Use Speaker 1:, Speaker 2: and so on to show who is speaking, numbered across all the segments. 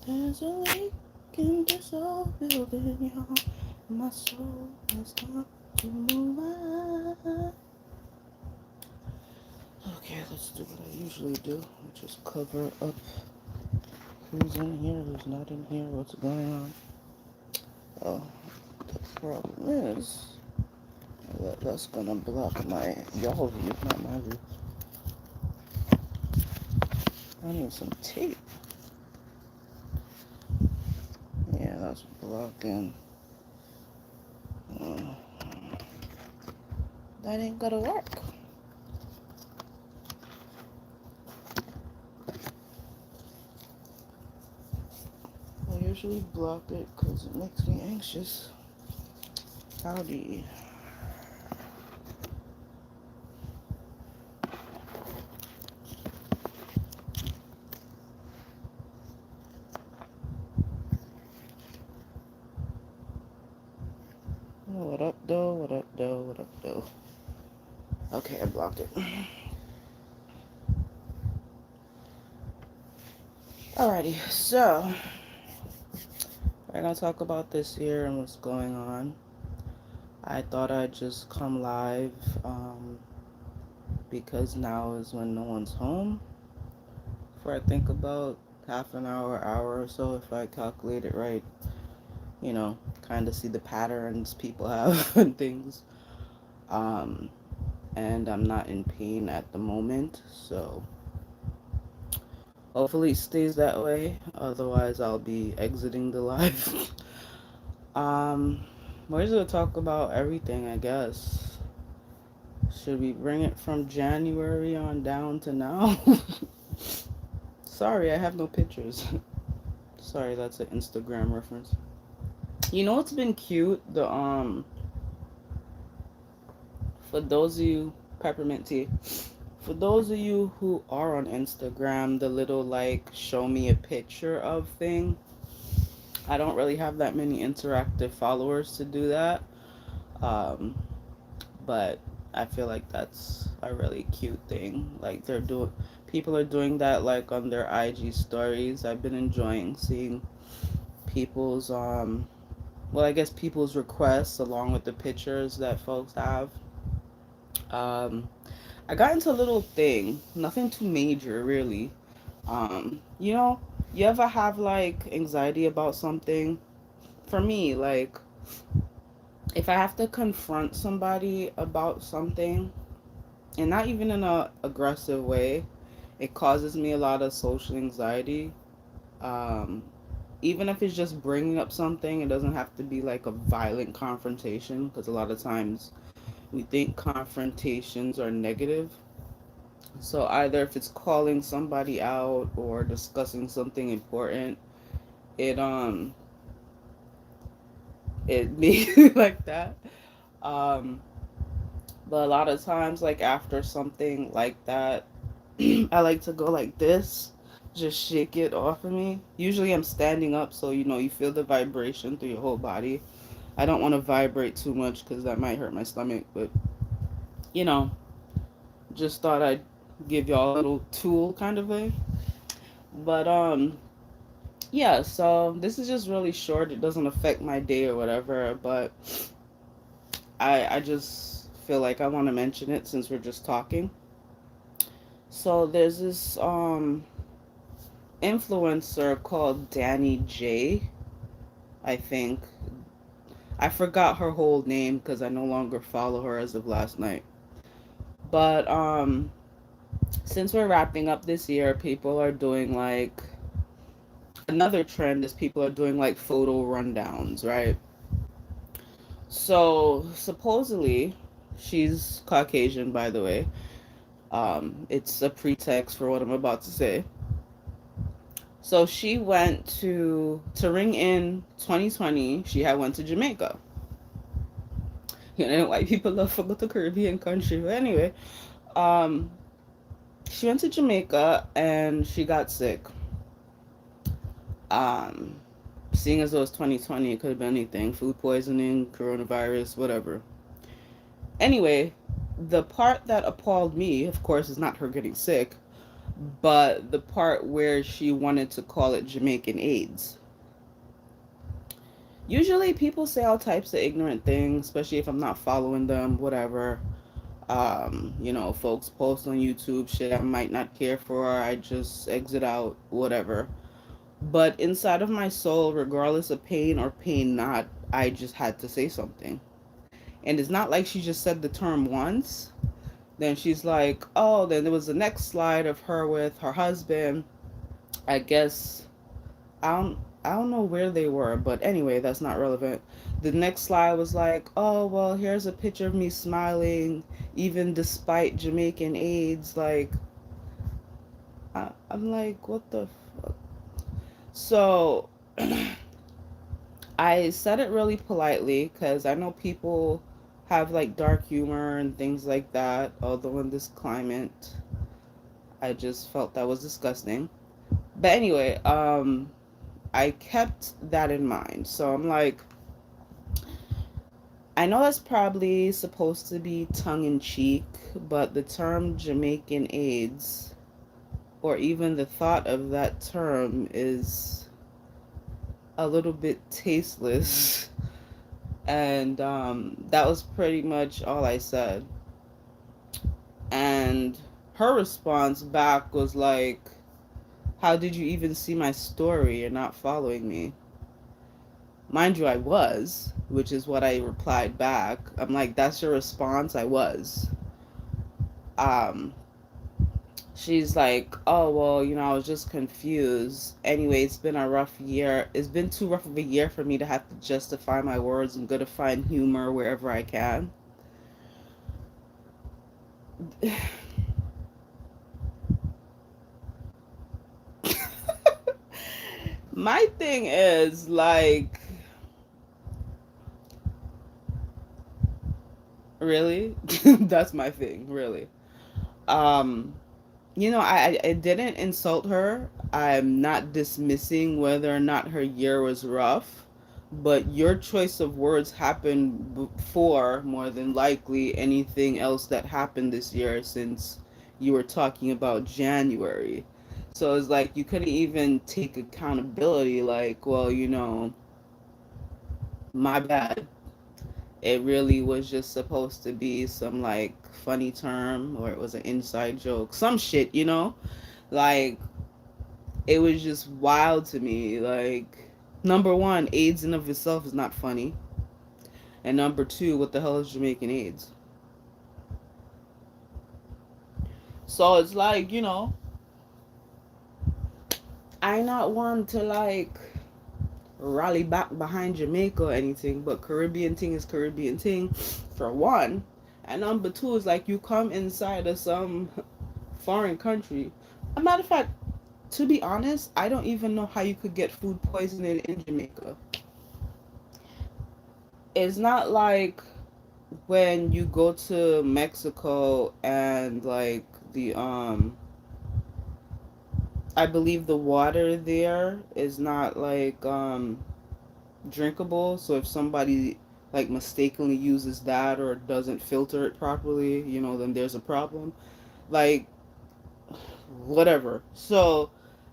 Speaker 1: There's a leak in the soul building, y'all. My soul has got to move on. Okay, let's do what I usually do. Just cover up who's in here, who's not in here, what's going on. Oh, the problem is that's gonna block my y'all view, not my view. I need some tape. Yeah, that's blocking. Uh, that ain't gonna work. I usually block it because it makes me anxious. Howdy. What up, though? What up, though? What up, though? Okay, I blocked it. Alrighty, so we're gonna talk about this year and what's going on. I thought I'd just come live because now is when no one's home for I think about half an hour or so if I calculate it right. You know, kind of see the patterns people have and things. And I'm not in pain at the moment, so hopefully it stays that way. Otherwise, I'll be exiting the live. We're just gonna talk about everything, I guess. Should we bring it from January on down to now? Sorry, I have no pictures. Sorry, that's an Instagram reference. You know what's been cute? For those of you, peppermint tea. For those of you who are on Instagram, the little like show me a picture of thing. I don't really have that many interactive followers to do that. But I feel like that's a really cute thing. Like people are doing that like on their IG stories. I've been enjoying seeing people's well, I guess people's requests along with the pictures that folks have. I got into a little thing, nothing too major really. You know, you ever have like anxiety about something? For me, like if I have to confront somebody about something, and not even in a aggressive way, it causes me a lot of social anxiety. Um, Even if it's just bringing up something, it doesn't have to be like a violent confrontation because a lot of times we think confrontations are negative. So either if it's calling somebody out or discussing something important, it it be like that. Um, but a lot of times, like after something like that, I like to go like this, just shake it off of me. Usually I'm standing up, so you know you feel the vibration through your whole body. I don't want to vibrate too much because that might hurt my stomach, but you know, just thought I'd give y'all a little tool kind of way. But yeah, so this is just really short. It doesn't affect my day or whatever, but I just feel like I want to mention it since we're just talking. So there's this influencer called Danny J, I think. I forgot her whole name because I no longer follow her as of last night. But since we're wrapping up this year, people are doing like another trend is people are doing like photo rundowns, right? So supposedly she's Caucasian, by the way. It's a pretext for what I'm about to say. So she went to ring in 2020. She had went to Jamaica. You know, white people love to go to Caribbean country. But anyway, um, she went to Jamaica and she got sick. Um, Seeing as though it's 2020, it could have been anything: food poisoning, coronavirus, whatever. Anyway, the part that appalled me, of course, is not her getting sick, but the part where she wanted to call it Jamaican AIDS. Usually people say all types of ignorant things, especially if I'm not following them, whatever. Folks post on YouTube shit I might not care for, I just exit out, whatever. But inside of my soul, regardless of pain or pain not, I just had to say something. And it's not like she just said the term once. Then she's like, oh, then there was the next slide of her with her husband. I guess I don't know where they were, but anyway, that's not relevant. The next slide was like, oh well, here's a picture of me smiling, even despite Jamaican AIDS. Like, I'm like, what the fuck? So I said it really politely because I know people have like dark humor and things like that. Although in this climate, I just felt that was disgusting. But anyway, I kept that in mind. So I'm like, I know that's probably supposed to be tongue in cheek, but the term Jamaican AIDS, or even the thought of that term, is a little bit tasteless. And that was pretty much all I said. And her response back was like, how did you even see my story? You're not following me. Mind you, I was, which is what I replied back. I'm like, that's your response? I was. Um, she's like, oh, well, I was just confused. Anyway, it's been a rough year. It's been too rough of a year for me to have to justify my words. I'm going to find humor wherever I can. My thing is, like, really? That's my thing, really. Um, I didn't insult her. I'm not dismissing whether or not her year was rough, but your choice of words happened before, more than likely, anything else that happened this year since you were talking about January. So it's like you couldn't even take accountability, like, well, my bad. It really was just supposed to be some like funny term, or it was an inside joke, some shit. Like, it was just wild to me. Like, number one, AIDS in of itself is not funny, and number two, what the hell is Jamaican AIDS? So it's like, I not want to like rally back behind Jamaica or anything, but Caribbean thing is Caribbean thing, for one. And number two is like, you come inside of some foreign country. A matter of fact, to be honest, I don't even know how you could get food poisoning in Jamaica. It's not like when you go to Mexico and like I believe the water there is not like drinkable. So if somebody like mistakenly uses that or doesn't filter it properly, then there's a problem. Like, whatever. So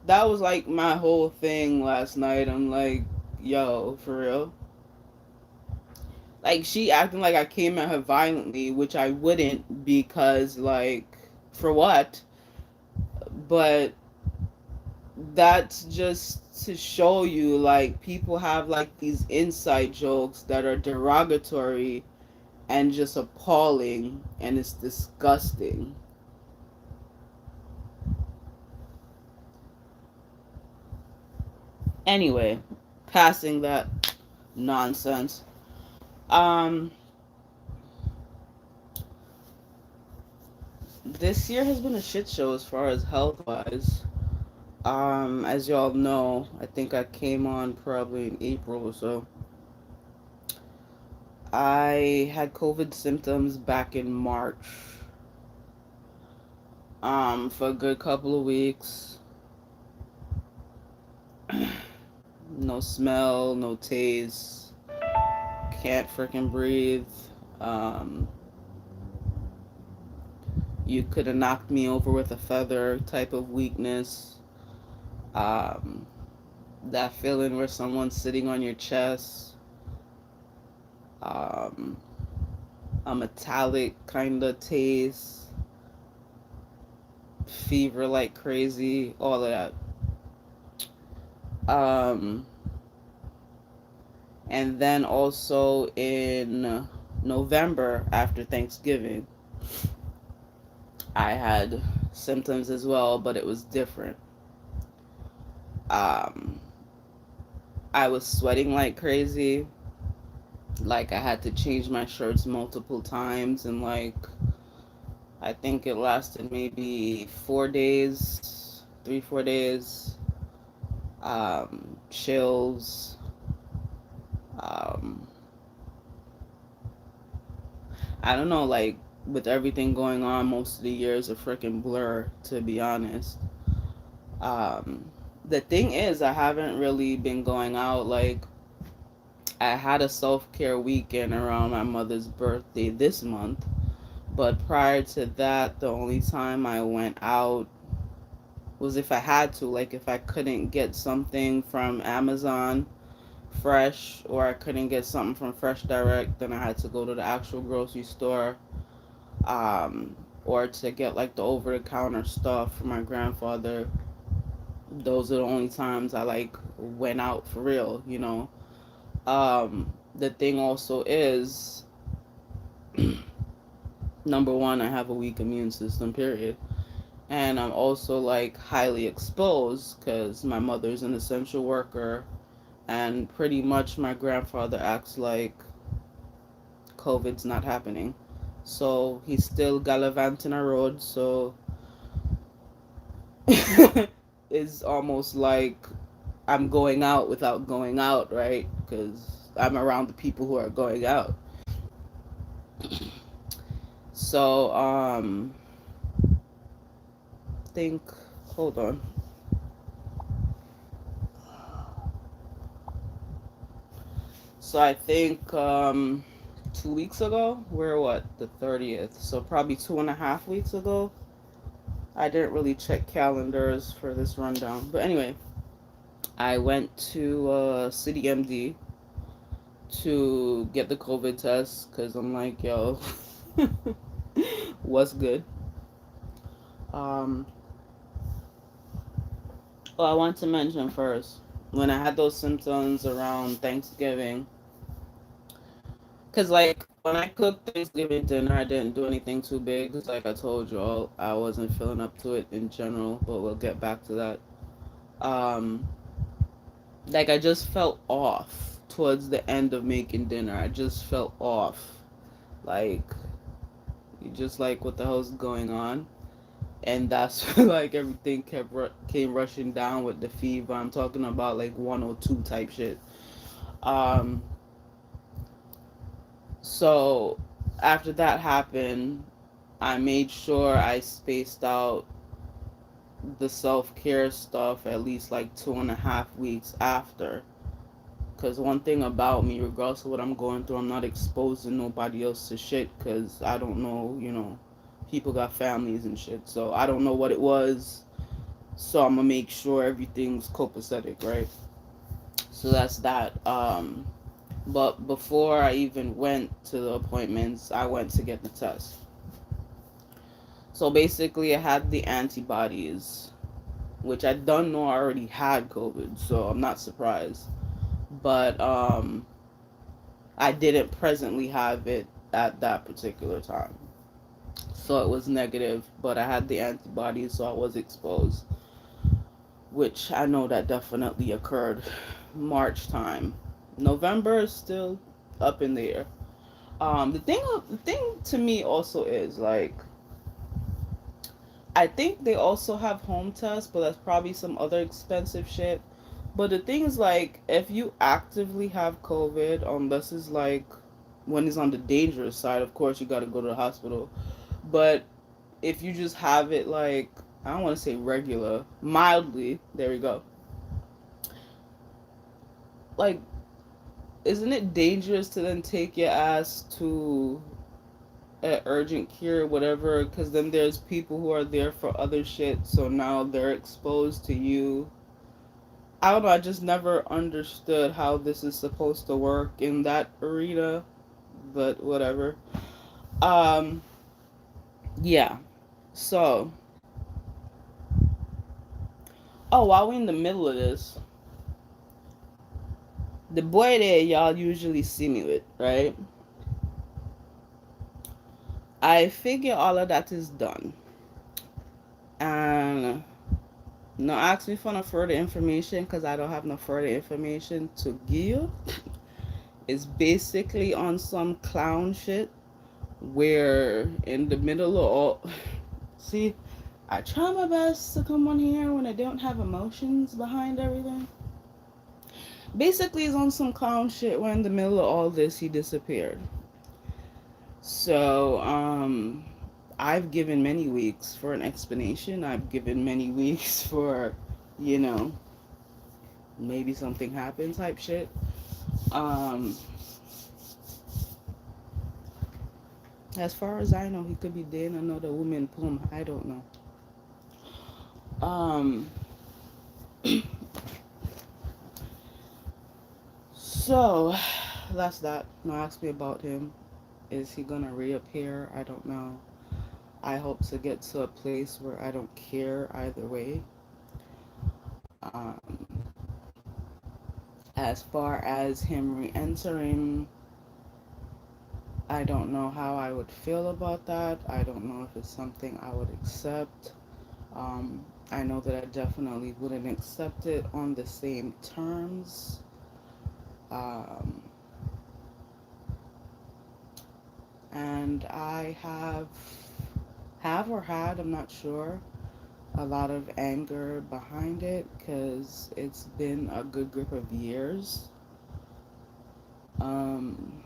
Speaker 1: that was like my whole thing last night. I'm like, yo, for real. Like, she acting like I came at her violently, which I wouldn't, because like, for what? But that's just to show you, like, people have like these inside jokes that are derogatory and just appalling, and it's disgusting. Anyway, passing that nonsense. Um, this year has been a shit show as far as health wise. As y'all know, I think I came on probably in April or so. I had COVID symptoms back in March. For a good couple of weeks. No smell, no taste. Can't freaking breathe. Um, You could have knocked me over with a feather type of weakness. Um, that feeling where someone's sitting on your chest. Um, a metallic kind of taste. Fever like crazy. All of that. Um, and then also in November after Thanksgiving, I had symptoms as well, but it was different. Um, I was sweating like crazy. Like I had to change my shirts multiple times, and like I think it lasted maybe 4 days, 3, 4 days. Chills. Um, I don't know, like with everything going on, most of the year is a freaking blur, to be honest. Um, the thing is, I haven't really been going out. Like, I had a self care weekend around my mother's birthday this month, but prior to that, the only time I went out was if I had to, like, if I couldn't get something from Amazon fresh or I couldn't get something from Fresh Direct, then I had to go to the actual grocery store, um, or to get like the over the counter stuff for my grandfather. Those are the only times I like went out for real, you know. The thing also is, number one, I have a weak immune system, period. And I'm also like highly exposed because my mother's an essential worker, and pretty much my grandfather acts like COVID's not happening. So he's still gallivanting a road, so it's almost like I'm going out without going out, right? Because I'm around the people who are going out. So, think, hold on. So I think 2 weeks ago, we're what, the 30th. So probably 2.5 weeks ago. I didn't really check calendars for this rundown. But anyway, I went to City MD to get the COVID test because I'm like, yo, what's good? Um, well, I want to mention first, when I had those symptoms around Thanksgiving, because like when I cooked Thanksgiving dinner, I didn't do anything too big because, like I told you all, I wasn't feeling up to it in general, but we'll get back to that. Um, like I just felt off towards the end of making dinner. I just felt off. Like, you just like, what the hell's going on? And that's like everything came rushing down with the fever. I'm talking about like 102 type shit. Um, so after that happened, I made sure I spaced out the self care stuff at least like 2.5 weeks after. Because one thing about me, regardless of what I'm going through, I'm not exposing nobody else to shit because I don't know, you know, people got families and shit. So I don't know what it was. So I'm going to make sure everything's copacetic, right? So that's that. But before I even went to the appointments, I went to get the test. So basically, I had the antibodies, which I don't know I already had COVID, so I'm not surprised. But I didn't presently have it at that particular time. So it was negative, but I had the antibodies, so I was exposed, which I know that definitely occurred March time. November is still up in the air. The thing to me also is like, I think they also have home tests, but that's probably some other expensive shit. But the thing is, like, if you actively have COVID, unless it's like when it's on the dangerous side, of course you gotta go to the hospital. But if you just have it, like, I don't want to say regular, mildly, there we go. Like, isn't it dangerous to then take your ass to urgent care, whatever, because then there's people who are there for other shit, so now they're exposed to you. I don't know, I just never understood how this is supposed to work in that arena, but whatever. Um, yeah. So, oh, while we're in the middle of this, the boy that y'all usually see me with, right? I figure all of that is done. And no ask me for no further information because I don't have no further information to give you. It's basically on some clown shit where in the middle of all see, I try my best to come on here when I don't have emotions behind everything. Basically it's on some clown shit where in the middle of all this he disappeared. So, I've given many weeks for an explanation. I've given many weeks for, you know, maybe something happened type shit. Um, as far as I know, he could be dating another woman. Boom, I don't know. Um, so that's that. Now ask me about him. Is he gonna reappear? I don't know. I hope to get to a place where I don't care either way. Um, as far as him re-entering, I don't know how I would feel about that. I don't know if it's something I would accept. I know that I definitely wouldn't accept it on the same terms. Um, and I have or had, I'm not sure, a lot of anger behind it because it's been a good group of years. Um,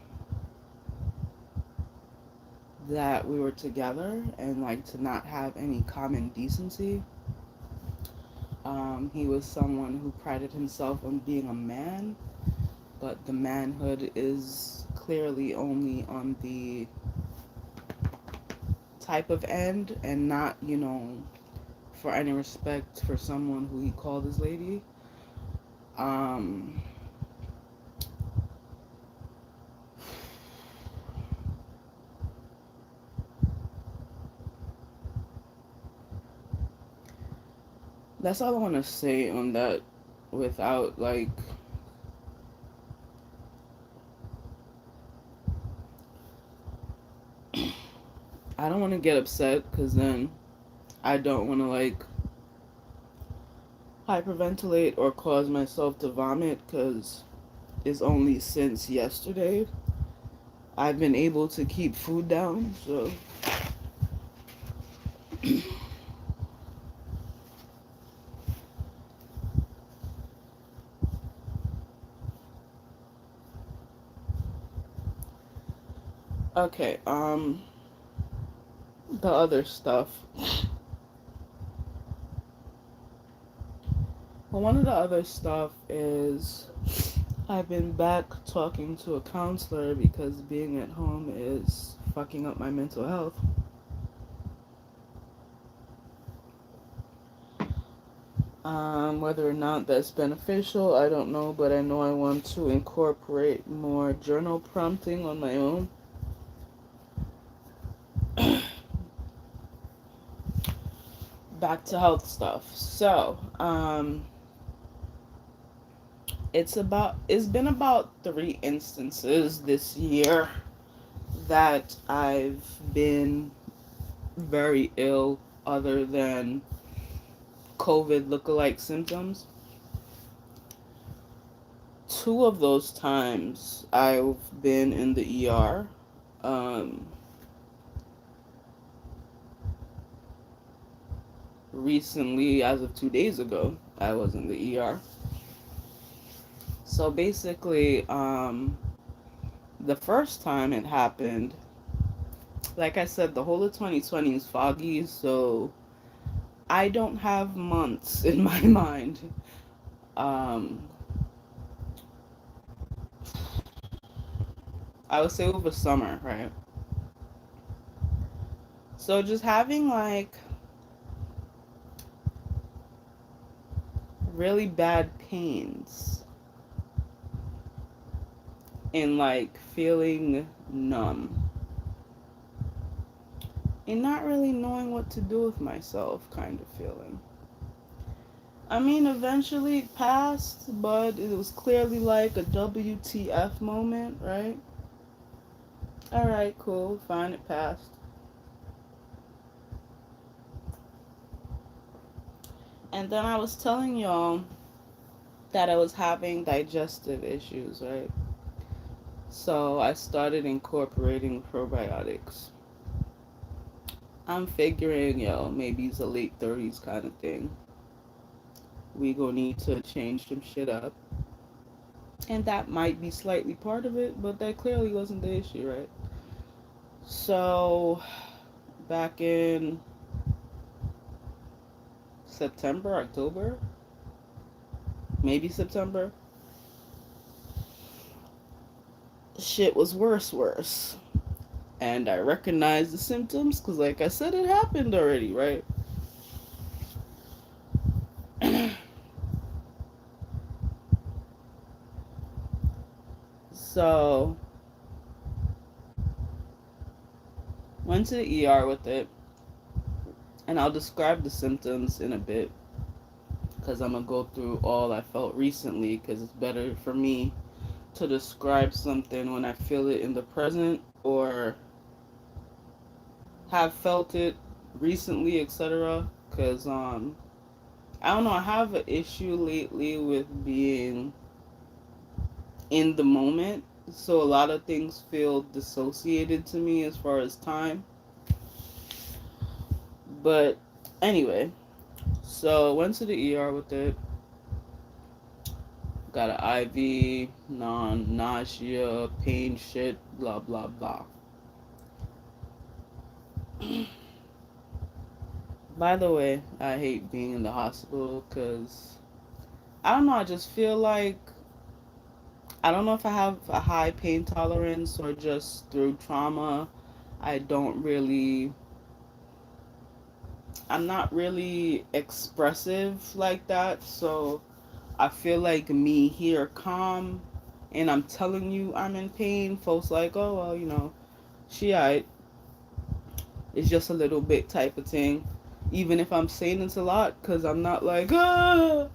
Speaker 1: that we were together and like to not have any common decency. He was someone who prided himself on being a man, but the manhood is clearly only on the type of end and not, for any respect for someone who he called his lady. Um, that's all I want to say on that without like I don't want to get upset because then I don't want to like hyperventilate or cause myself to vomit because it's only since yesterday I've been able to keep food down. So, okay, the other stuff. Well, one of the other stuff is I've been back talking to a counselor because being at home is fucking up my mental health. Whether or not that's beneficial, I don't know, but I know I want to incorporate more journal prompting on my own. Back to health stuff. So, it's been about 3 instances this year that I've been very ill other than COVID lookalike symptoms. Two of those times I've been in the ER. Um, recently, as of 2 days ago, I was in the ER. So basically, the first time it happened, like I said, the whole of 2020 is foggy, so I don't have months in my mind. Um, I would say over summer, right? So just having like really bad pains and like feeling numb and not really knowing what to do with myself kind of feeling. I mean, eventually it passed, but it was clearly like a WTF moment, right? Alright, cool, fine, it passed. And then I was telling y'all that I was having digestive issues, right? So I started incorporating probiotics. I'm figuring, maybe it's a late 30s kind of thing. We gonna need to change some shit up. And that might be slightly part of it, but that clearly wasn't the issue, right? So, back in September, October, maybe September, shit was worse. And I recognized the symptoms because, like I said, it happened already, right? So, went to the ER with it, and I'll describe the symptoms in a bit because I'm gonna go through all I felt recently because it's better for me to describe something when I feel it in the present or have felt it recently, etc. Because I don't know, I have an issue lately with being in the moment, so a lot of things feel dissociated to me as far as time. But anyway, so went to the ER with it, got an IV, nausea, pain shit, blah blah blah. By the way, I hate being in the hospital because I don't know, I just feel like I don't know if I have a high pain tolerance or just through trauma. I don't really, I'm not really expressive like that. So I feel like me here calm and I'm telling you I'm in pain. Folks like, oh, well, she alright. It's just a little bit type of thing. Even if I'm saying it's a lot, because I'm not like, ah.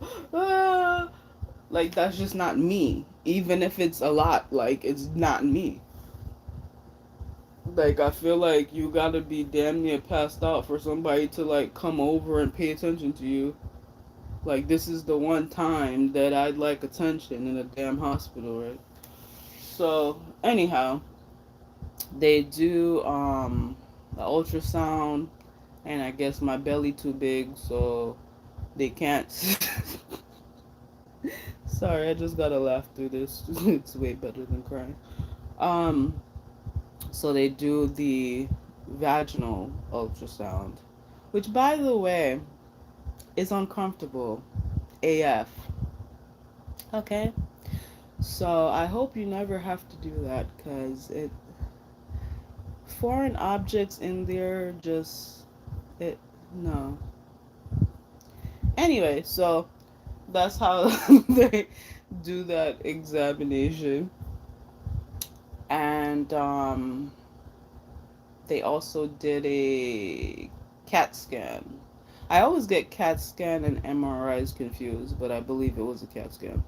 Speaker 1: Like, that's just not me. Even if it's a lot, like, it's not me. Like, I feel like you gotta be damn near passed out for somebody to, like, come over and pay attention to you. Like, this is the one time that I'd like attention in a damn hospital, right? So, anyhow, they do, the ultrasound, and I guess my belly too big, so they can't. Sorry, I just gotta laugh through this. It's way better than crying. Um, so they do the vaginal ultrasound, which, by the way, is uncomfortable AF. Okay, so I hope you never have to do that because it foreign objects in there just it no. Anyway, so that's how they do that examination, and they also did a CAT scan. I always get CAT scan and MRIs confused, but I believe it was a CAT scan.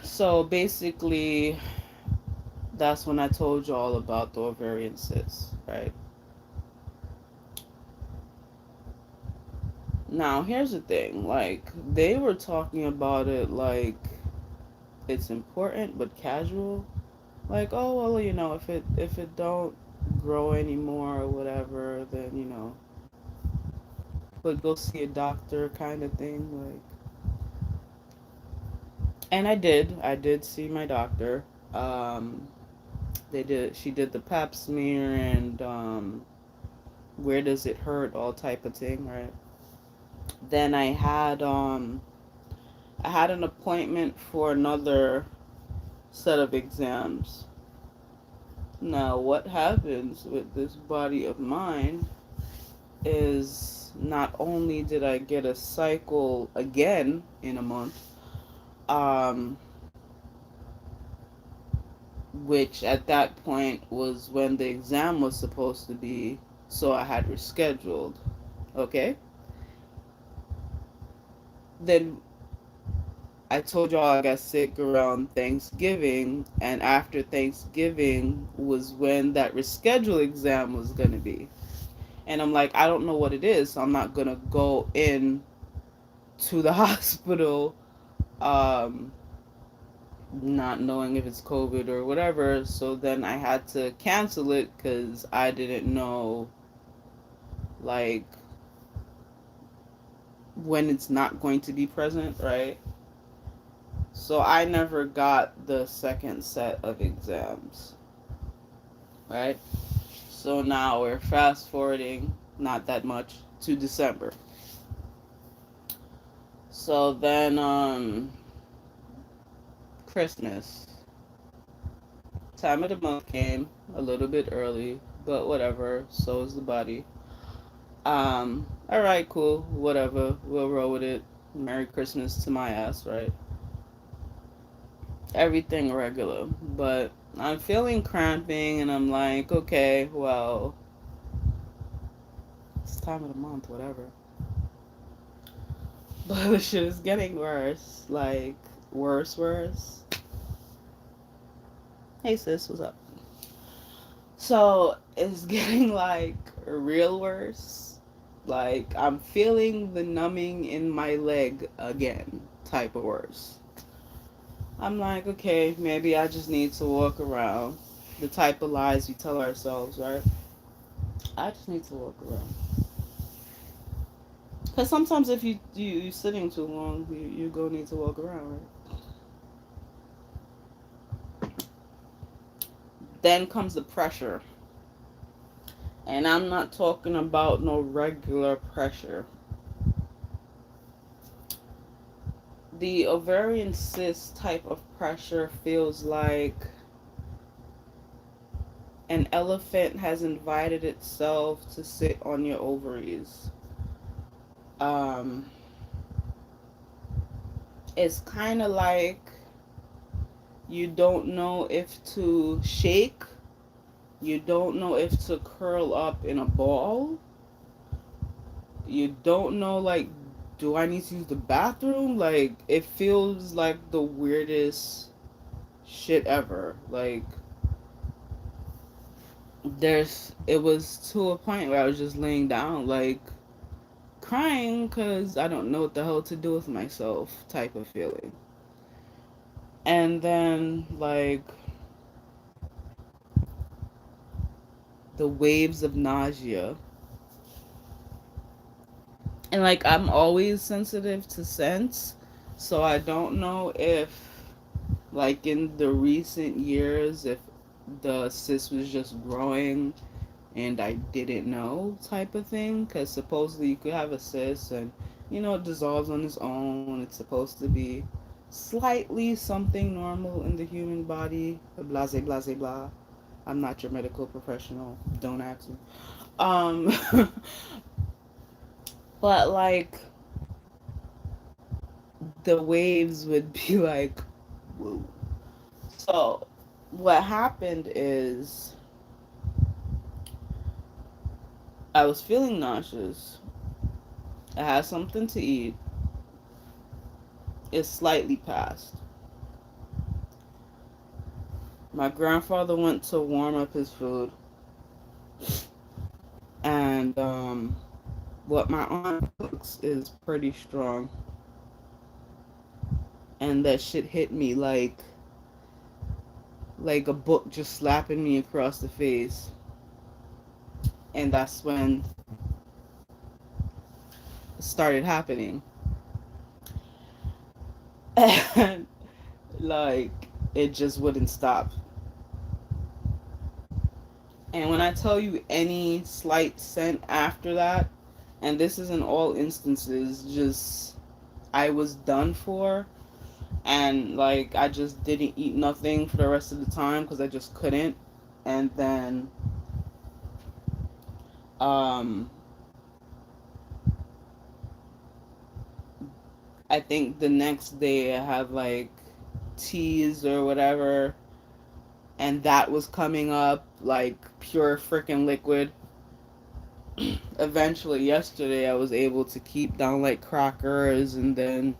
Speaker 1: So basically, that's when I told you all about the ovarian cysts, right? Now, here's the thing. Like, they were talking about it like it's important but casual. Like, oh well, if it don't grow anymore or whatever, then but go see a doctor kind of thing. Like, and I did see my doctor. Um, she did the pap smear and where does it hurt, all type of thing, right? Then I had an appointment for another set of exams. Now, what happens with this body of mine is not only did I get a cycle again in a month, um, which at that point was when the exam was supposed to be, so I had rescheduled. Okay? Then I told y'all I got sick around Thanksgiving, and after Thanksgiving was when that rescheduled exam was gonna be. And I'm like, I don't know what it is, so I'm not gonna go in to the hospital, um, not knowing if it's COVID or whatever. So then I had to cancel it because I didn't know, like, when it's not going to be present, right? So I never got the second set of exams, right? So now we're fast forwarding, not that much, to December. So then, Christmas. Time of the month came a little bit early, but whatever. So is the body. Alright, cool. Whatever. We'll roll with it. Merry Christmas to my ass, right? Everything regular. But I'm feeling cramping and I'm like, okay, well, it's time of the month, whatever. But the shit is getting worse. Like, worse, worse. Hey sis, what's up? So it's getting like real worse. Like I'm feeling the numbing in my leg again, type of worse. I'm like, okay, maybe I just need to walk around. The type of lies we tell ourselves, right? I just need to walk around. Because sometimes if you sitting too long, you go need to walk around, right? Then comes the pressure. And I'm not talking about no regular pressure. The ovarian cyst type of pressure feels like an elephant has invited itself to sit on your ovaries. Um, it's kind of like you don't know if to shake, you don't know if to curl up in a ball, you don't know, like, do I need to use the bathroom? Like, it feels like the weirdest shit ever. Like, it was to a point where I was just laying down, like, crying because I don't know what the hell to do with myself type of feeling. And then, like, the waves of nausea. And, like, I'm always sensitive to scents, so I don't know if, like, in the recent years, if the cyst was just growing and I didn't know type of thing, because supposedly you could have a cyst and it dissolves on its own. It's supposed to be slightly something normal in the human body, blah blah blah blah. I'm not your medical professional, don't ask me. um but like the waves would be like, whoa. So what happened is I was feeling nauseous. I had something to eat. It slightly passed. My grandfather went to warm up his food, and what my aunt cooks is pretty strong, and that shit hit me like a book just slapping me across the face, and that's when it started happening, and like it just wouldn't stop. And when I tell you any slight scent after that, and this is in all instances, just I was done for, and like I just didn't eat nothing for the rest of the time because I just couldn't. And then um I think the next day I had like teas or whatever, and that was coming up like pure freaking liquid. Eventually, yesterday, I was able to keep down like crackers, and then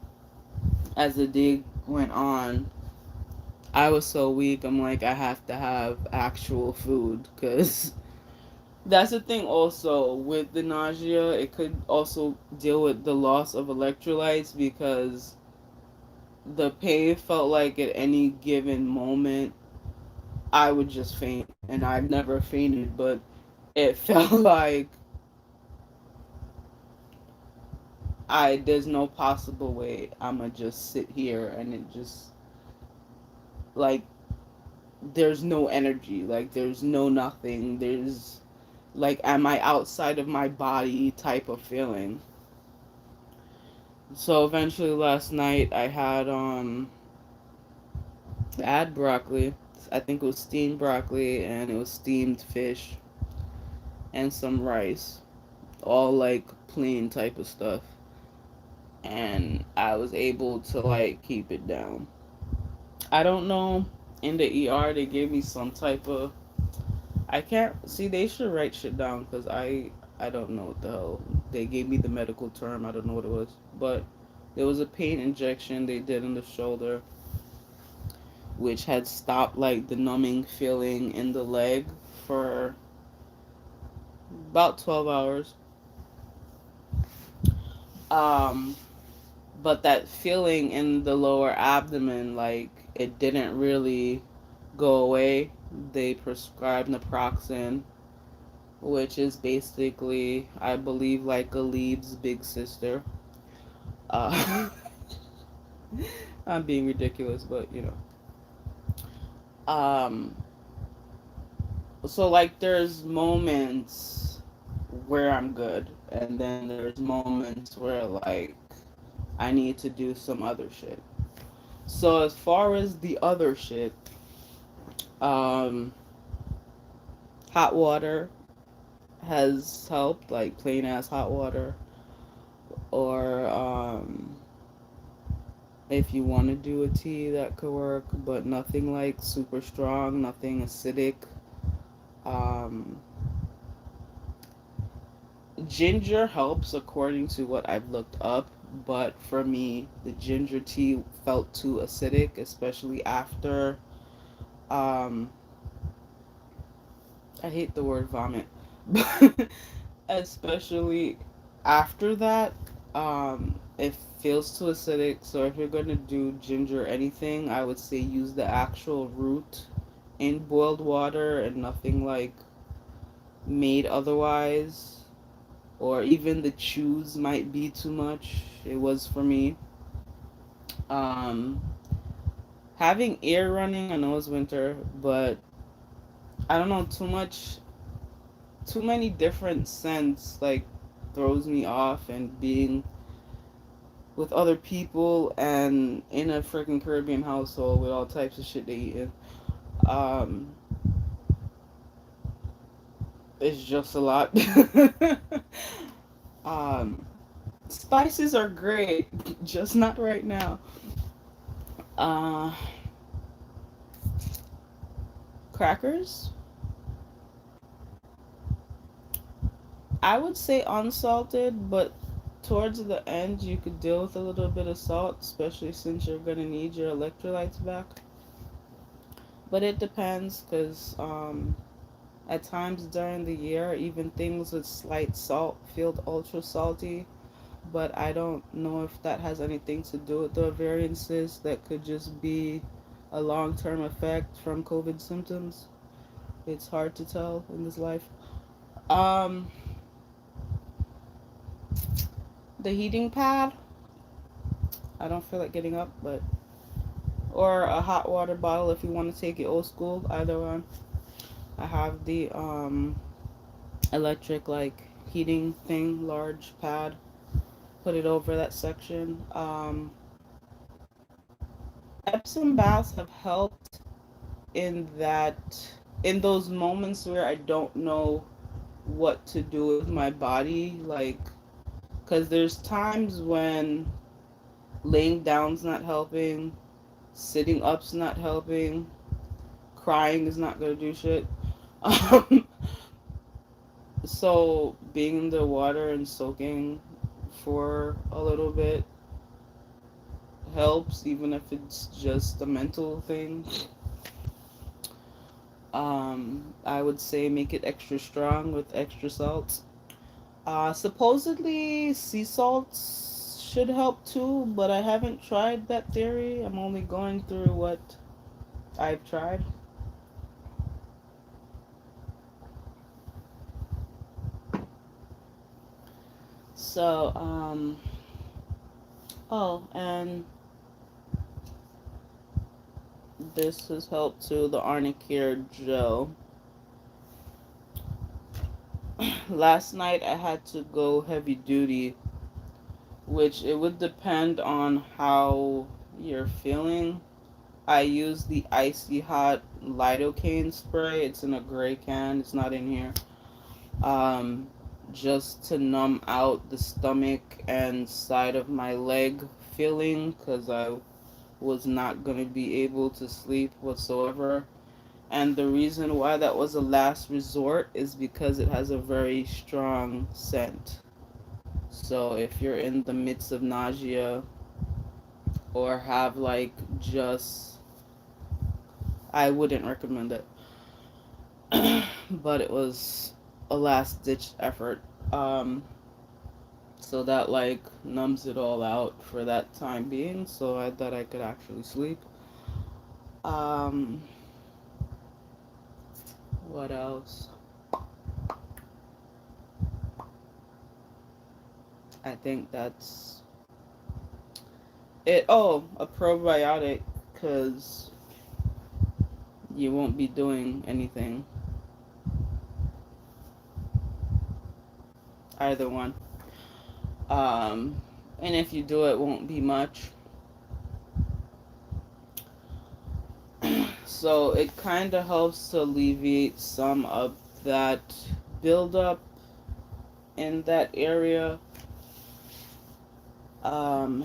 Speaker 1: as the day went on, I was so weak. I'm like, I have to have actual food because that's the thing. Also, with the nausea, it could also deal with the loss of electrolytes because the pain felt like at any given moment I would just faint, and I've never fainted, but it felt like I there's no possible way I'ma just sit here and it just like there's no energy, like there's no nothing, there's like am I outside of my body type of feeling. So eventually last night I had broccoli. I think it was steamed broccoli and it was steamed fish and some rice. All like plain type of stuff. And I was able to like keep it down. I don't know. In the ER, they gave me some type of. I can't see. They should write shit down because I don't know what the hell. They gave me the medical term. I don't know what it was, but there was a pain injection they did in the shoulder, which had stopped like the numbing feeling in the leg for about 12 hours. Um, but that feeling in the lower abdomen, like it didn't really go away. They prescribed naproxen, which is basically, I believe, like a Leaves big sister. Uh, I'm being ridiculous, but you know. So like, there's moments where I'm good, and then there's moments where like I need to do some other shit. So as far as the other shit, um, hot water has helped, like plain ass hot water, or if you want to do a tea, that could work, but nothing like super strong, nothing acidic. Um, Ginger helps according to what I've looked up, but for me, the ginger tea felt too acidic, especially after. Um, I hate the word vomit, but especially after that, it feels too acidic. So if you're gonna do ginger anything, I would say use the actual root in boiled water and nothing like made otherwise. Or even the chews might be too much. It was for me. Um, Having ear running, I know it's winter, but I don't know, too many different scents like throws me off, and being with other people and in a freaking Caribbean household with all types of shit they eat in. Um, it's just a lot. um, Spices are great, just not right now. Uh, Crackers, I would say unsalted, but towards the end you could deal with a little bit of salt, especially since you're gonna need your electrolytes back. But it depends, because at times during the year, even things with slight salt feel ultra salty. But I don't know if that has anything to do with the ovarian cyst. That could just be a long-term effect from COVID symptoms. It's hard to tell in this life. Um, the heating pad. I don't feel like getting up, but or a hot water bottle if you want to take it old school. Either one. I have the electric like heating thing, large pad. Put it over that section. Epsom baths have helped in that. in those moments where I don't know what to do with my body, like, because there's times when laying down's not helping, sitting up's not helping, crying is not gonna do shit. Um, so being in the water and soaking for a little bit helps, even if it's just a mental thing. I would say make it extra strong with extra salt. Supposedly sea salts should help too, but I haven't tried that theory. I'm only going through what I've tried. So, oh, and this has helped too, the arnicare gel. Last night I had to go heavy duty, which it would depend on how you're feeling. I use the icy hot lidocaine spray. It's in a gray can. It's not in here. Um, just to numb out the stomach and side of my leg feeling, because I was not going to be able to sleep whatsoever. And the reason why that was a last resort is because it has a very strong scent. So if you're in the midst of nausea or have like just, I wouldn't recommend it. But it was a last ditch effort. Um, so that like numbs it all out for that time being, so I thought I could actually sleep. Um, what else? I think that's it. Oh, a probiotic, because you won't be doing anything. Either one. Um, and if you do, it won't be much. So it kind of helps to alleviate some of that buildup in that area. Um,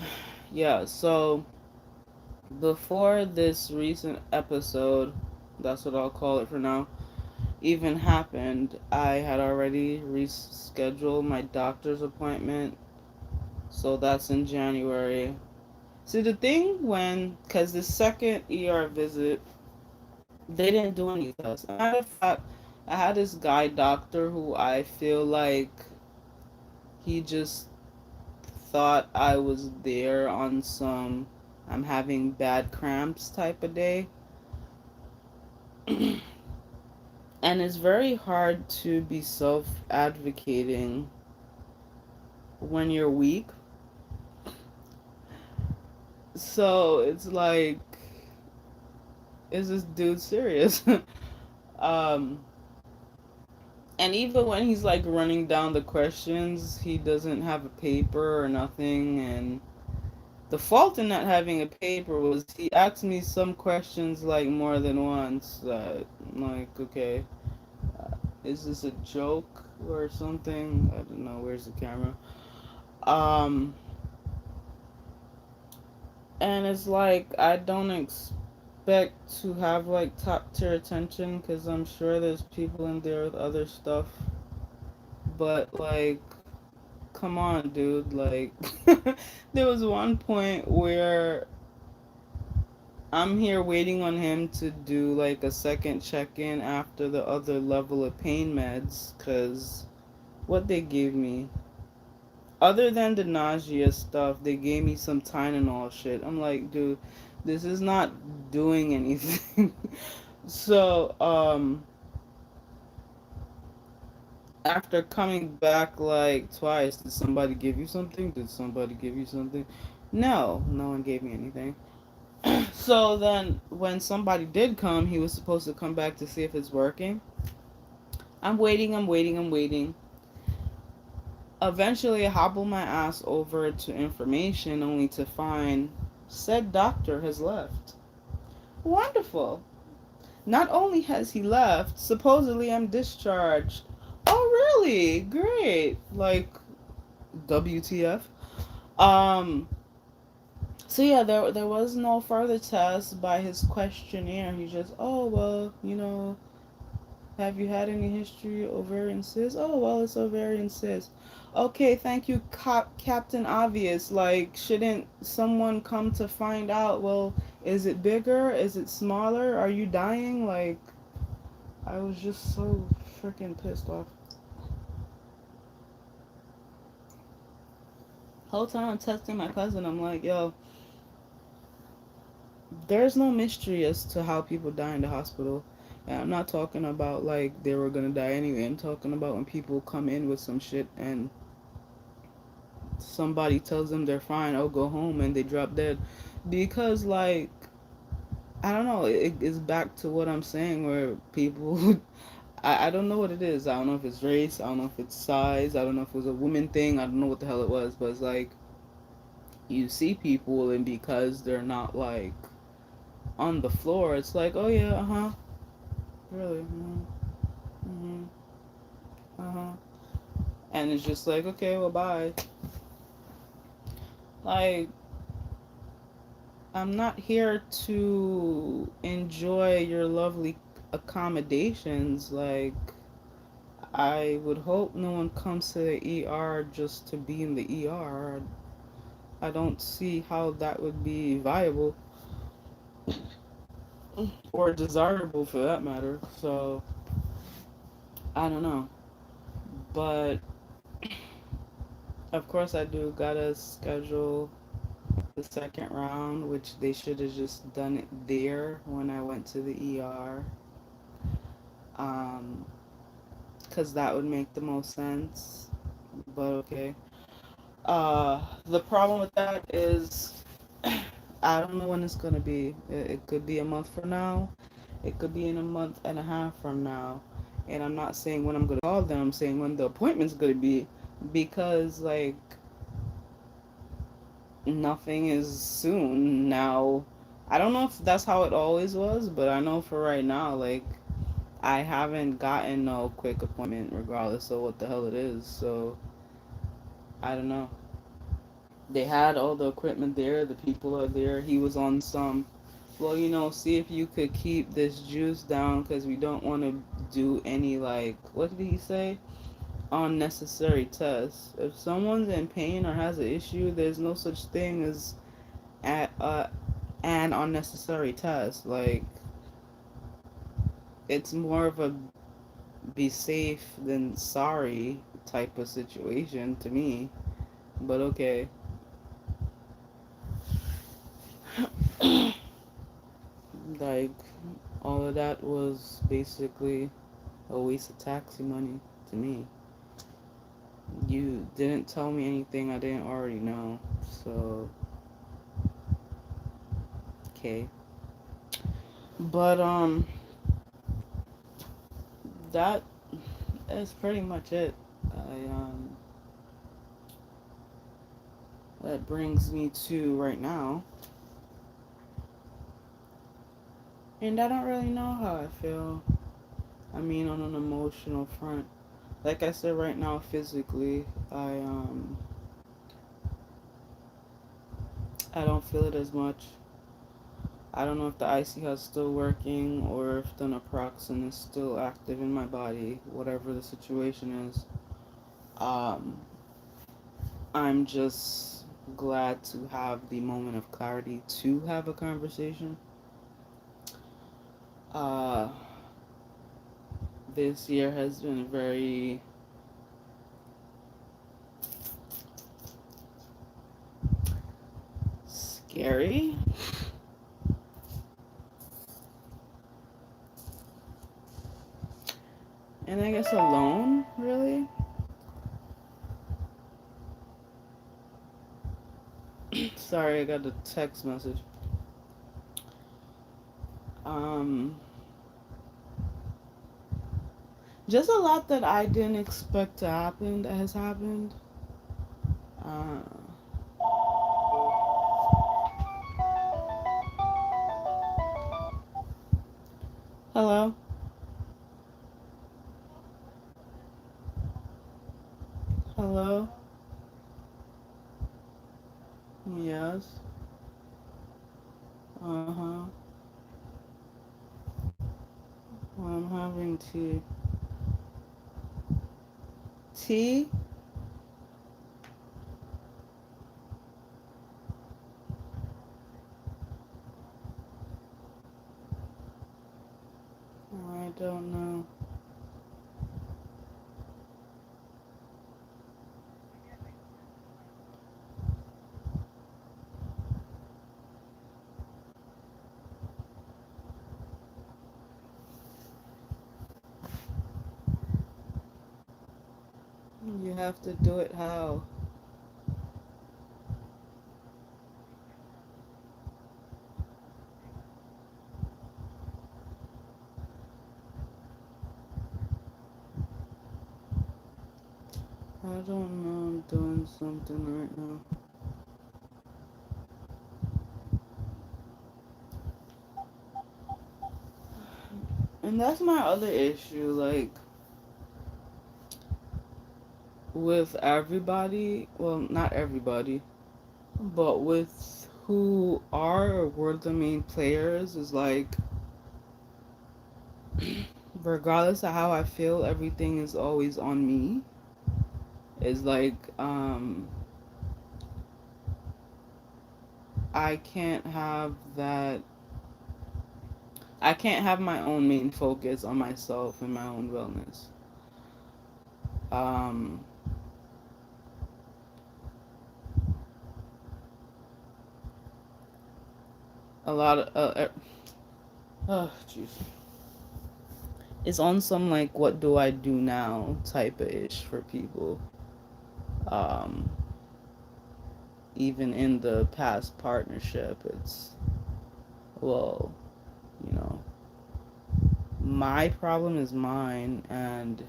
Speaker 1: yeah, so before this recent episode, that's what I'll call it for now, even happened, I had already rescheduled my doctor's appointment. So that's in January. See, the thing because the second ER visit, they didn't do any tests. Matter of fact, I had this guy doctor who I feel like he just thought I was there on some I'm having bad cramps type of day. And it's very hard to be self advocating when you're weak. So it's like, is this dude serious? um, and even when he's like running down the questions, he doesn't have a paper or nothing. And the fault in not having a paper was he asked me some questions like more than once. Like, okay, is this a joke or something? I don't know. Where's the camera? Um, and it's like I don't expect to have like top tier attention because I'm sure there's people in there with other stuff. But like, come on, dude. Like, there was one point where I'm here waiting on him to do like a second check in after the other level of pain meds because what they gave me, other than the nausea stuff, they gave me some Tylenol shit. I'm like, dude, this is not doing anything. So, after coming back like twice, did somebody give you something? Did somebody give you something? No, no one gave me anything. So then, when somebody did come, he was supposed to come back to see if it's working. I'm waiting. Eventually, I hobble my ass over to information only to find said doctor has left. Wonderful. Not only has he left, supposedly I'm discharged. Oh, really? Great. Like, WTF? Um, so yeah, there was no further test by his questionnaire. He just, oh well, have you had any history of ovarian cysts? Oh well, it's ovarian cysts. Okay, thank you, Captain Obvious. Like, shouldn't someone come to find out? Well, is it bigger? Is it smaller? Are you dying? Like, I was just so freaking pissed off. Whole time I'm texting my cousin, I'm like, yo, there's no mystery as to how people die in the hospital. And I'm not talking about like they were gonna die anyway. I'm talking about when people come in with some shit and somebody tells them they're fine, oh go home, and they drop dead. Because like I don't know, it is back to what I'm saying where people I don't know what it is. I don't know if it's race, I don't know if it's size, I don't know if it was a woman thing, I don't know what the hell it was, but it's like you see people and because they're not like on the floor, it's like, oh yeah, uh-huh. Really? Mm-hmm. Uh-huh. And it's just like, okay, well, bye. Like, I'm not here to enjoy your lovely accommodations. Like, I would hope no one comes to the ER just to be in the ER. I don't see how that would be viable or desirable for that matter. So, I don't know. But, of course, I do gotta schedule the second round, which they should have just done it there when I went to the ER. Um, because that would make the most sense. But okay. The problem with that is I don't know when it's gonna be. It could be a month from now. It could be in a month and a half from now. And I'm not saying when I'm gonna call them. I'm saying when the appointment's gonna be, because like nothing is soon now. I don't know if that's how it always was, but I know for right now, like I haven't gotten no quick appointment regardless of what the hell it is. So I don't know. They had all the equipment there, the people are there. He was on some, well, see if you could keep this juice down because we don't want to do any, like, what did he say? Unnecessary tests. If someone's in pain or has an issue, there's no such thing as at an unnecessary test. Like, it's more of a be safe than sorry type of situation to me. But okay. Like, all of that was basically a waste of taxi money to me. You didn't tell me anything I didn't already know. So, okay. But, that is pretty much it. That brings me to right now. And I don't really know how I feel. I mean, on an emotional front. Like I said, right now, physically, I don't feel it as much. I don't know if the icy hot's still working or if the naproxen is still active in my body, whatever the situation is. Um, I'm just glad to have the moment of clarity to have a conversation. Uh, this year has been very scary. And I guess alone, really. Sorry, I got a text message. Um, just a lot that I didn't expect to happen that has happened. Uh, Hello? Hello? Yes. Uh-huh. I'm having tea. Tea? I don't know. You have to do it how? I don't know. I'm doing something right now. And that's my other issue. Like, with everybody, well, not everybody, but with who are or were the main players, is like, regardless of how I feel, everything is always on me. It's like, I can't have that. I can't have my own main focus on myself and my own wellness. Um, a lot of, oh, jeez. It's on some like, what do I do now type of ish for people. Um, Even in the past partnership, it's, well, you know, my problem is mine, and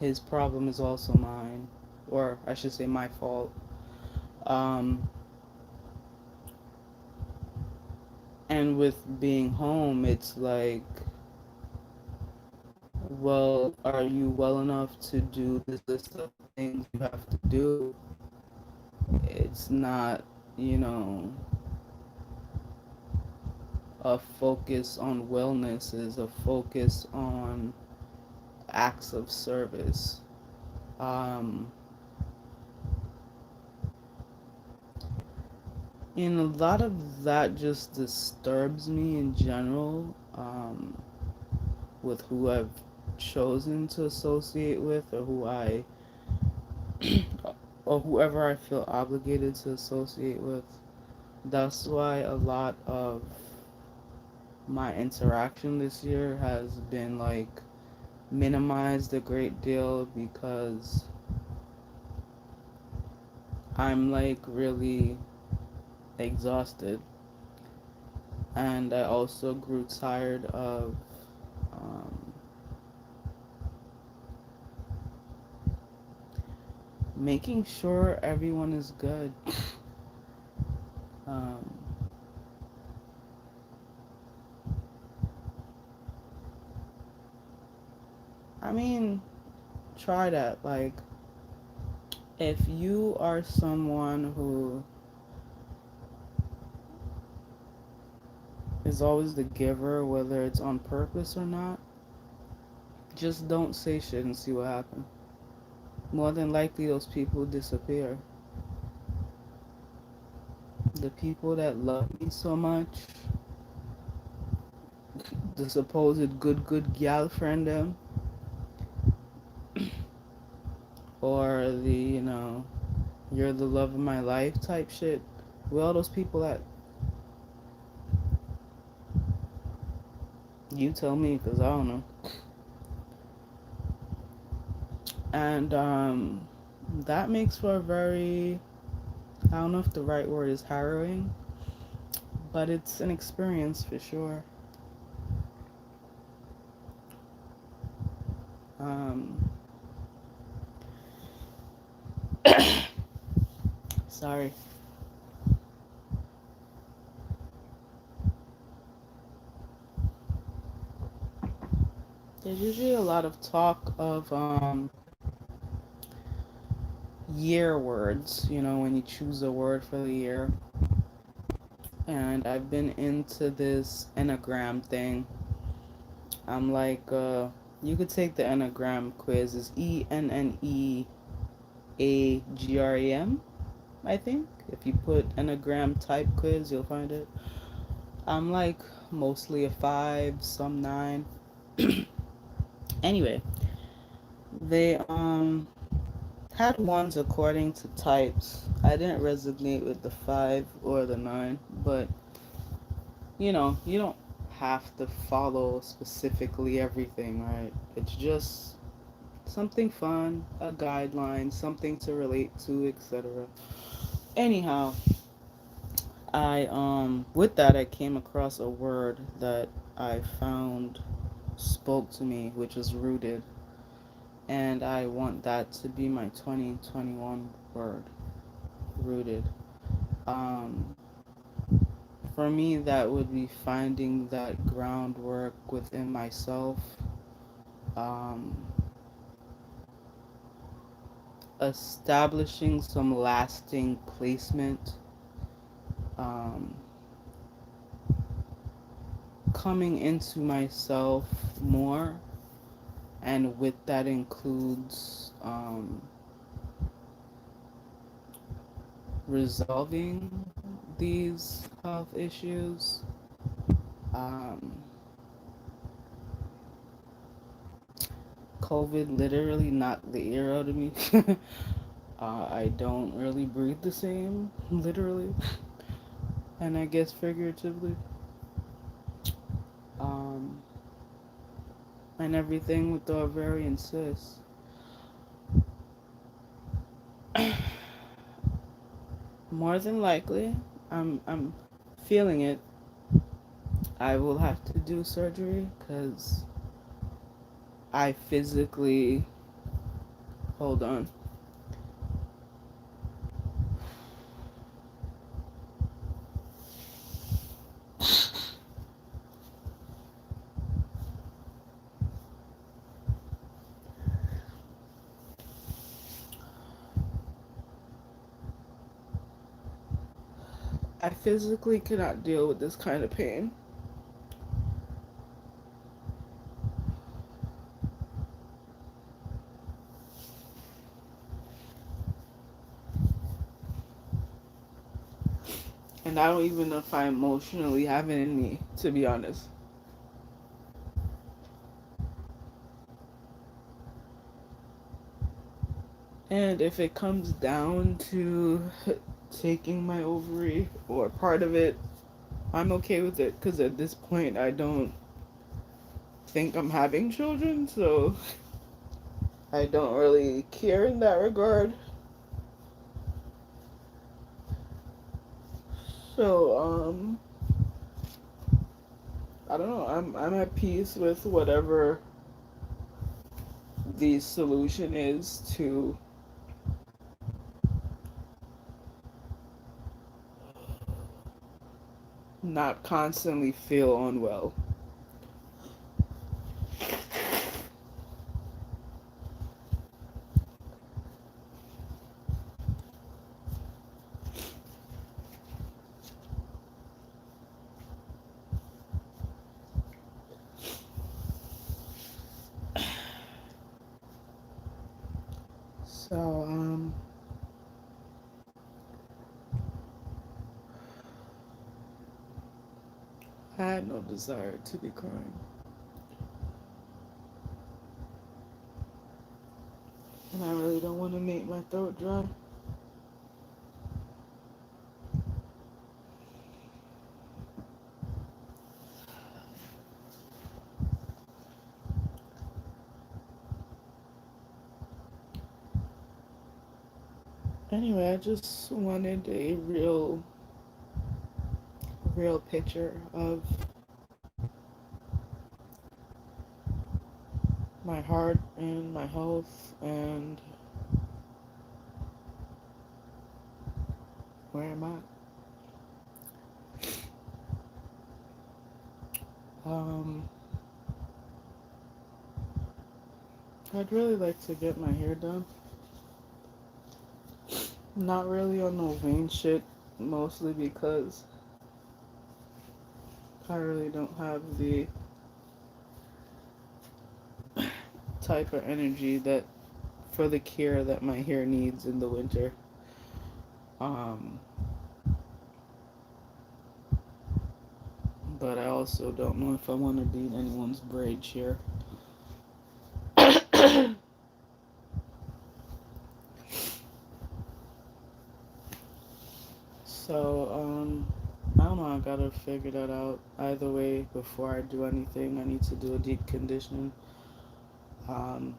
Speaker 1: his problem is also mine, or I should say my fault. Um, and with being home, it's like, well, are you well enough to do this list of things you have to do? It's not, you know, a focus on wellness is a focus on acts of service. Um, and a lot of that just disturbs me in general, with who I've chosen to associate with, or who I, or whoever I feel obligated to associate with. That's why a lot of my interaction this year has been like minimized a great deal, because I'm like really exhausted, and I also grew tired of, um, making sure everyone is good. um, I mean, try that. Like, if you are someone who is always the giver, whether it's on purpose or not, just don't say shit and see what happens. More than likely, those people disappear. The people that love me so much, the supposed good gal friend them, or the, you're the love of my life type shit. Where all those people at? You tell me, because I don't know. And that makes for a very, I don't know if the right word is harrowing, but it's an experience for sure. Um, Sorry. There's usually a lot of talk of, year words, you know, when you choose a word for the year. And I've been into this Enneagram thing. I'm like, you could take the Enneagram quiz. It's ENNEAGRAM, I think. If you put Enneagram type quiz, you'll find it. I'm like mostly a 5, some 9. Anyway, they had ones according to types. I didn't resonate with the 5 or the 9, but you know, you don't have to follow specifically everything, right? It's just something fun, a guideline, something to relate to, etc. Anyhow, I with that I came across a word that I found spoke to me, which is rooted, and I want that to be my 2021 word, rooted. Um for me that would be finding that groundwork within myself, um establishing some lasting placement, um coming into myself more, and with that includes resolving these health issues. Um, COVID literally knocked the air out of me. I don't really breathe the same, literally, and I guess figuratively. Um, and everything with the ovarian cysts. More than likely, I'm feeling it. I will have to do surgery because I physically, hold on. I physically cannot deal with this kind of pain. And I don't even know if I emotionally have it in me, to be honest. And if it comes down to taking my ovary or part of it, I'm okay with it because at this point I don't think I'm having children, so I don't really care in that regard. So, I don't know. I'm at peace with whatever the solution is to not constantly feel unwell. So, I had no desire to be crying. And I really don't want to make my throat dry. Anyway, I just wanted a real picture of my heart and my health and where am I? Um, I'd really like to get my hair done. Not really on no vain shit, mostly because I really don't have the type of energy that for the care that my hair needs in the winter. Um, but I also don't know if I want to be anyone's braid here. So, I don't know. I gotta figure that out. Either way, before I do anything, I need to do a deep condition.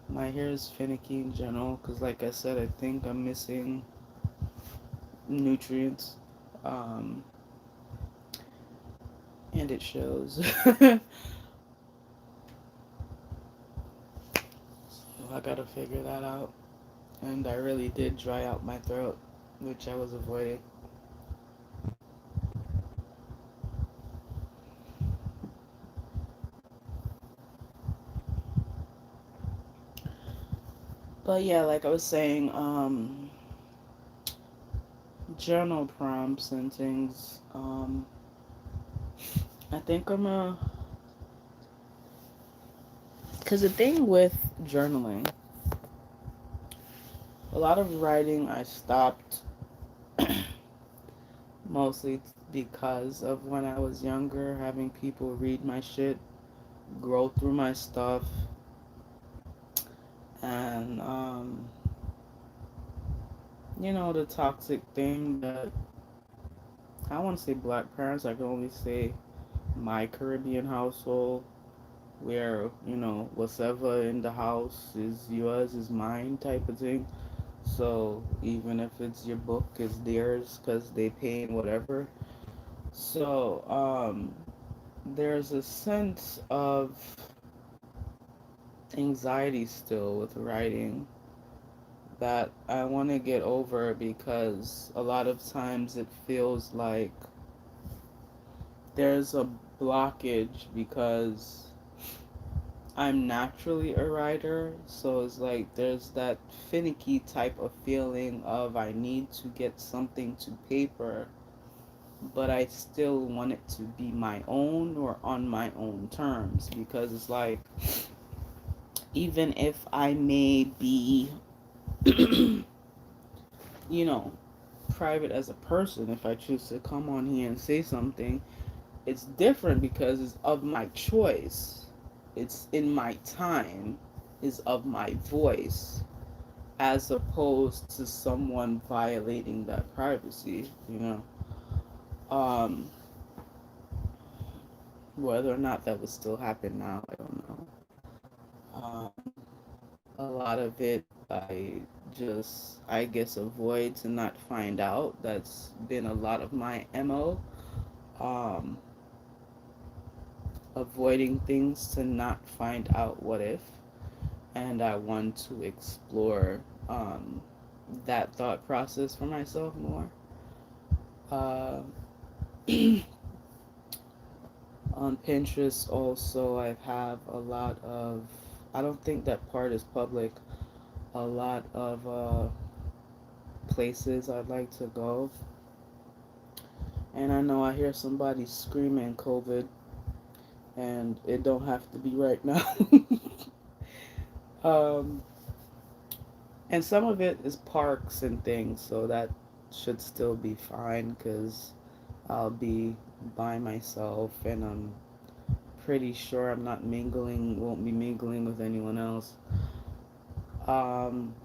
Speaker 1: My hair is finicky in general because, like I said, I think I'm missing nutrients, um, and it shows. So I gotta figure that out. And I really did dry out my throat, which I was avoiding. But yeah, like I was saying, journal prompts and things. I think I'm a. Because the thing with journaling, a lot of writing I stopped mostly because of when I was younger, having people read my shit, grow through my stuff, and, the toxic thing that I want to say black parents, I can only say my Caribbean household where, whatever in the house is yours is mine type of thing. So even if it's your book, it's theirs because they pay and whatever. So there's a sense of anxiety still with writing that I want to get over because a lot of times it feels like there's a blockage because I'm naturally a writer, so it's like there's that finicky type of feeling of I need to get something to paper, but I still want it to be my own or on my own terms because it's like even if I may be, you know, private as a person, if I choose to come on here and say something, it's different because it's of my choice. It's in my time, is of my voice, as opposed to someone violating that privacy. Um, whether or not that would still happen now, I don't know. Um, a lot of it I guess, avoid to not find out. That's been a lot of my MO. Um, avoiding things to not find out what if. And I want to explore that thought process for myself more. Uh, on Pinterest, also, I have a lot of, I don't think that part is public, a lot of places I'd like to go. And I know I hear somebody screaming COVID, and it don't have to be right now. um, and some of it is parks and things, so that should still be fine because I'll be by myself, and I'm pretty sure I'm not mingling, won't be mingling with anyone else. Um,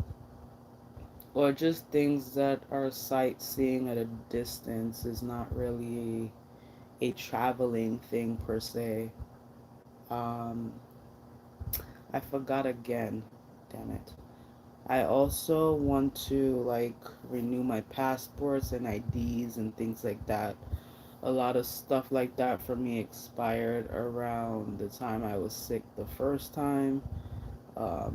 Speaker 1: or just things that are sightseeing at a distance is not really a traveling thing per se. Um, I forgot again. Damn it. I also want to like renew my passports and IDs and things like that. A lot of stuff like that for me expired around the time I was sick the first time,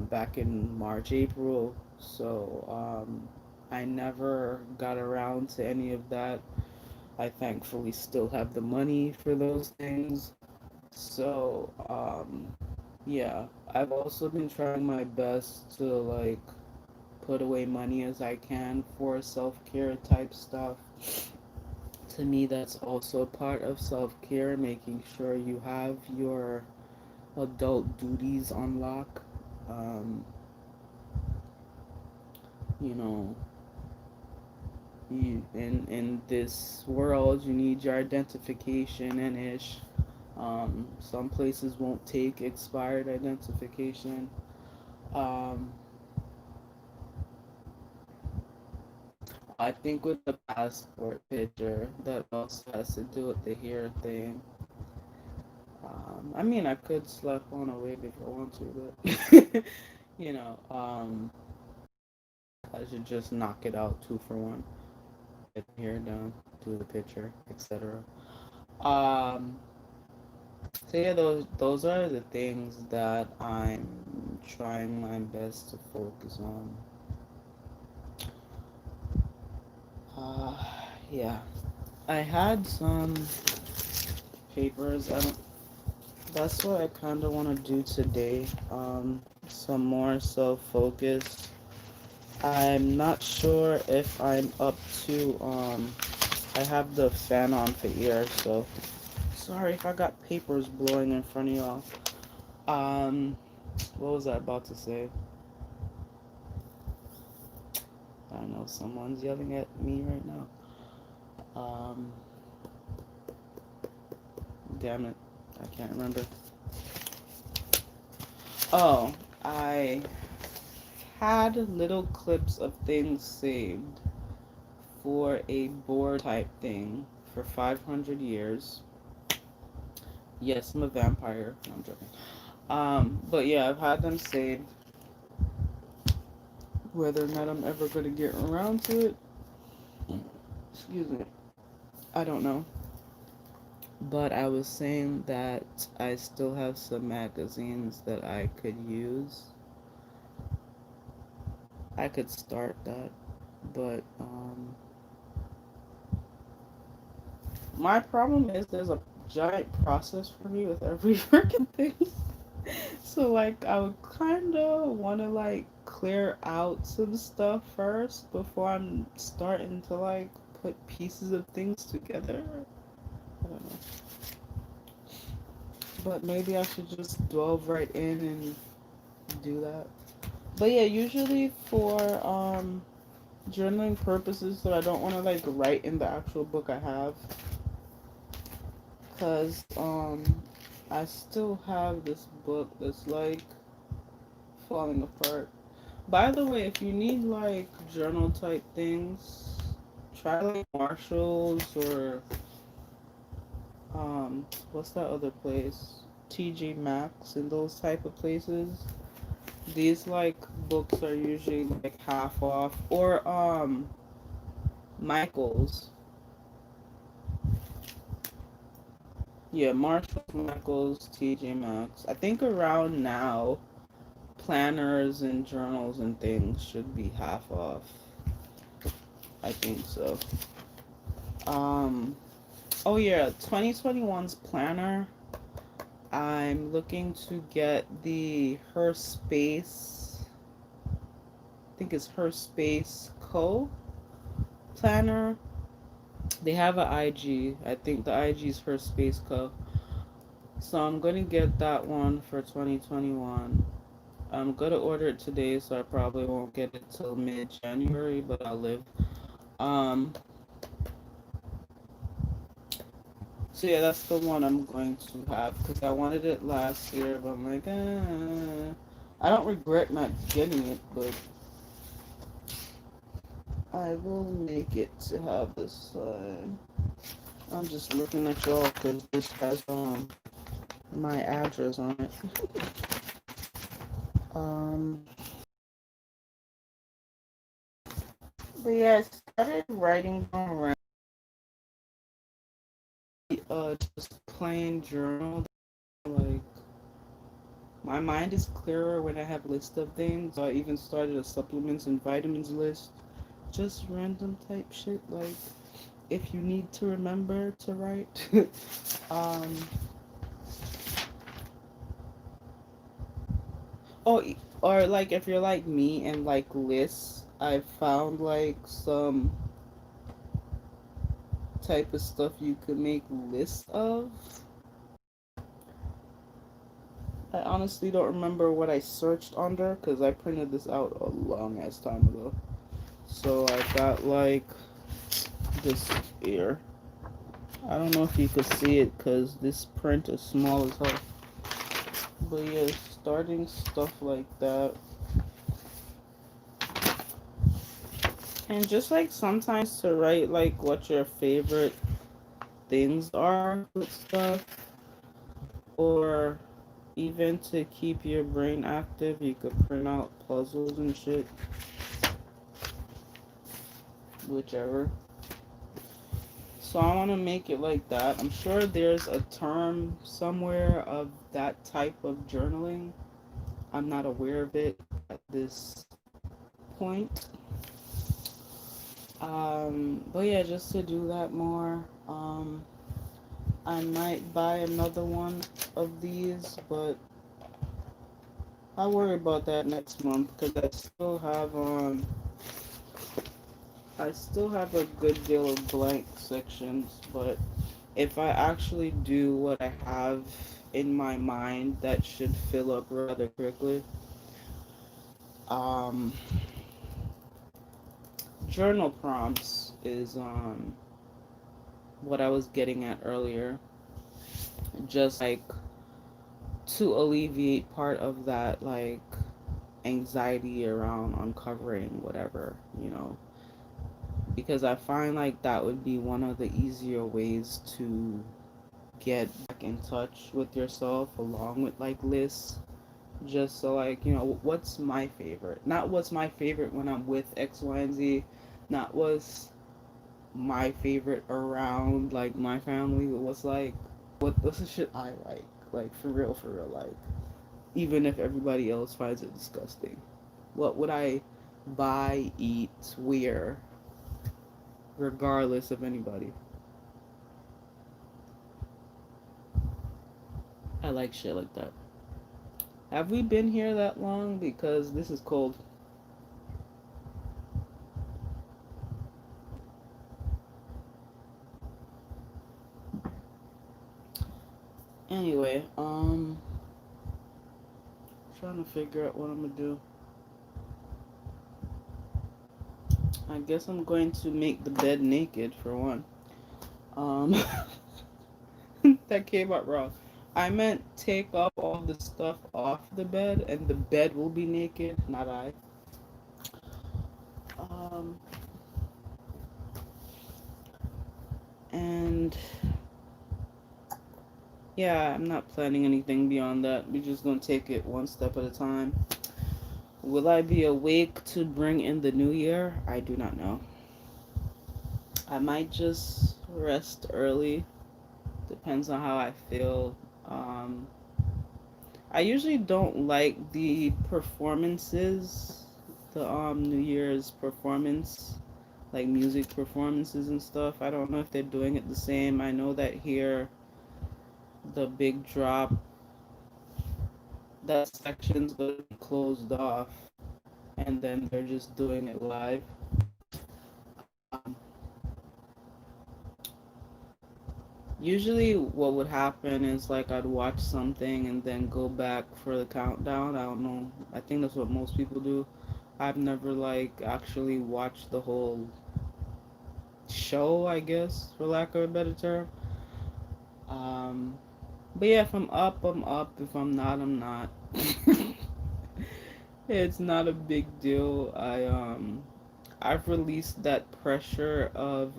Speaker 1: back in March, April. So I never got around to any of that. I thankfully still have the money for those things. So yeah, I've also been trying my best to like put away money as I can for self-care type stuff. To me, that's also part of self-care, making sure you have your adult duties on lock. Um, you know, in this world, you need your identification and ish. Some places won't take expired identification. Um, I think with the passport picture, that also has to do with the hair thing. I mean, I could slap on a wig if I want to, but you know, I should just knock it out 2 for 1. Get the hair done, do the picture, etc. Um, so yeah, those are the things that I'm trying my best to focus on. Uh, yeah, I had some papers. That's what I kind of want to do today. Some more self-focus. I'm not sure if I'm up to. I have the fan on for ear, so sorry if I got papers blowing in front of y'all. Um, what was I about to say? I don't know. Someone's yelling at me right now. Um, damn it, I can't remember. Oh, I had little clips of things saved for a board type thing for 500 years. Yes, I'm a vampire. No, I'm joking. But yeah, I've had them saved. Whether or not I'm ever going to get around to it, excuse me, I don't know. But I was saying that I still have some magazines that I could use. I could start that, but my problem is there's a giant process for me with every freaking thing. So like I would kind of want to like clear out some stuff first before I'm starting to like put pieces of things together. I don't know. But maybe I should just delve right in and do that. But yeah, usually for journaling purposes, so I don't want to like write in the actual book I have, cuz I still have this book that's like falling apart. By the way, if you need like journal type things, try like Marshalls or what's that other place? TG Maxx and those type of places. These like books are usually like half off, or Michaels. Yeah, Marshalls, Michaels, TJ Maxx. I think around now planners and journals and things should be half off. I think so. Um oh yeah, 2021's planner. I'm looking to get the Her Space, I think it's Her Space Co. planner. They have an IG. I think the IG is Her Space Co. So I'm gonna get that one for 2021. I'm gonna order it today, so I probably won't get it till mid-January, but I'll live. Um, so yeah, that's the one I'm going to have because I wanted it last year, but I'm like, I don't regret not getting it, but I will make it to have this. I'm just looking at y'all because this has my address on it. Um, but yeah, I started writing around just plain journal. Like my mind is clearer when I have a list of things. So I even started a supplements and vitamins list. Just random type shit like if you need to remember to write. um oh Or like if you're like me and like lists, I found like some type of stuff you could make lists of. I honestly don't remember what I searched under because I printed this out a long ass time ago. So I got like this here. I don't know if you could see it because this print is small as hell. But yeah, starting stuff like that. And just like sometimes to write like what your favorite things are with stuff, or even to keep your brain active, you could print out puzzles and shit, whichever. So I want to make it like that. I'm sure there's a term somewhere of that type of journaling. I'm not aware of it at this point. But yeah, just to do that more. I might buy another one of these, but I'll worry about that next month because I still have a good deal of blank sections, but if I actually do what I have in my mind, that should fill up rather quickly. Um, Journal prompts is what I was getting at earlier. Just like to alleviate part of that like anxiety around uncovering whatever, because I find like that would be one of the easier ways to get back in touch with yourself along with like lists. Just so like, what's my favorite? Not what's my favorite when I'm with X, Y, and Z. Not what's my favorite around like my family. What's like what's the shit I like? Like for real, like even if everybody else finds it disgusting. What would I buy, eat, wear, regardless of anybody? I like shit like that. Have we been here that long? Because this is cold. Anyway, trying to figure out what I'm gonna do. I guess I'm going to make the bed naked for one. Um, that came out wrong. I meant take off all the stuff off the bed, and the bed will be naked, not I. Um, and yeah, I'm not planning anything beyond that. We're just gonna take it one step at a time. Will I be awake to bring in the new year? I do not know. I might just rest early. Depends on how I feel. Um, I usually don't like the performances, the New Year's performance, like music performances and stuff. I don't know if they're doing it the same. I know that here, the big drop, that section's gonna be closed off, and then they're just doing it live. Um, Usually, what would happen is like I'd watch something and then go back for the countdown. I don't know. I think that's what most people do. I've never like actually watched the whole show, I guess, for lack of a better term. Um, but yeah, if I'm up, I'm up. If I'm not, I'm not. It's not a big deal. I've released that pressure of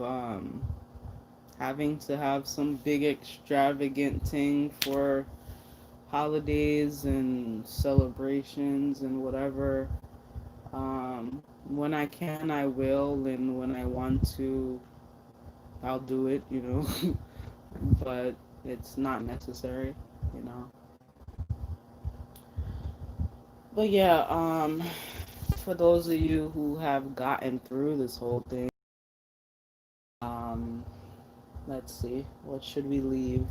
Speaker 1: having to have some big extravagant thing for holidays and celebrations and whatever. When I can, I will, and when I want to, I'll do it. But it's not necessary, you know. But yeah, for those of you who have gotten through this whole thing, um, let's see, what should we leave?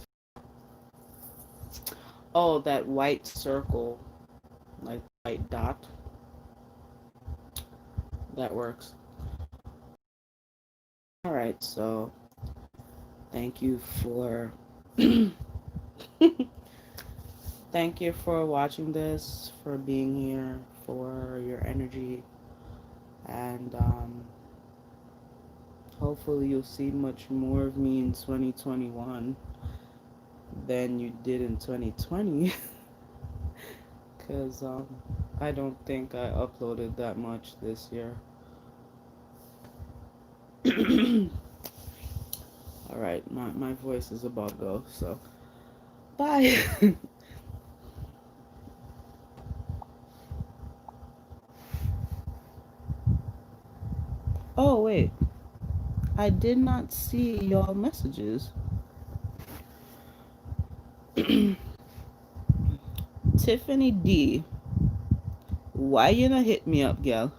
Speaker 1: Oh, that white circle, like white dot. That works. All right, so thank you for thank you for watching this, for being here, for your energy, and hopefully you'll see much more of me in 2021 than you did in 2020, because I don't think I uploaded that much this year. All right, my voice is about to go, so bye. Oh, wait. I did not see y'all messages. Tiffany D. Why you not hit me up, gal?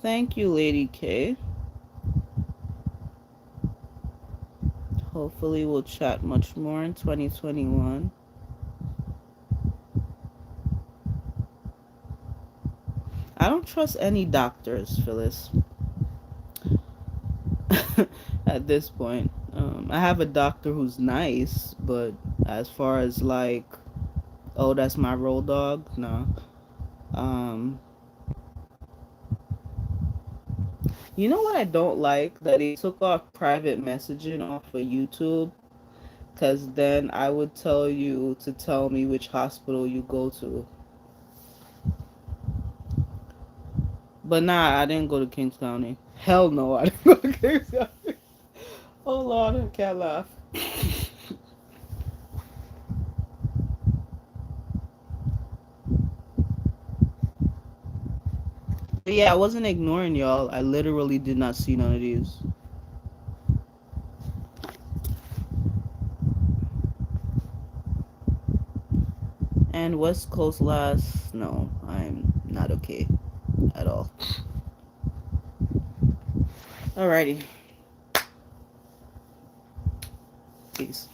Speaker 1: Thank you, Lady K. Hopefully we'll chat much more in 2021. I don't trust any doctors, Phyllis. At this point. I have a doctor who's nice, but as far as like, oh, that's my road dog, no. Um, you know what I don't like? That he took off private messaging off of YouTube, because then I would tell you to tell me which hospital you go to. But nah, I didn't go to Kings County. Hell no, I didn't go to Kings County. Oh Lord, I can't laugh. But yeah, I wasn't ignoring y'all. I literally did not see none of these. And West Coast last, no, I'm not okay at all. Alrighty. Peace.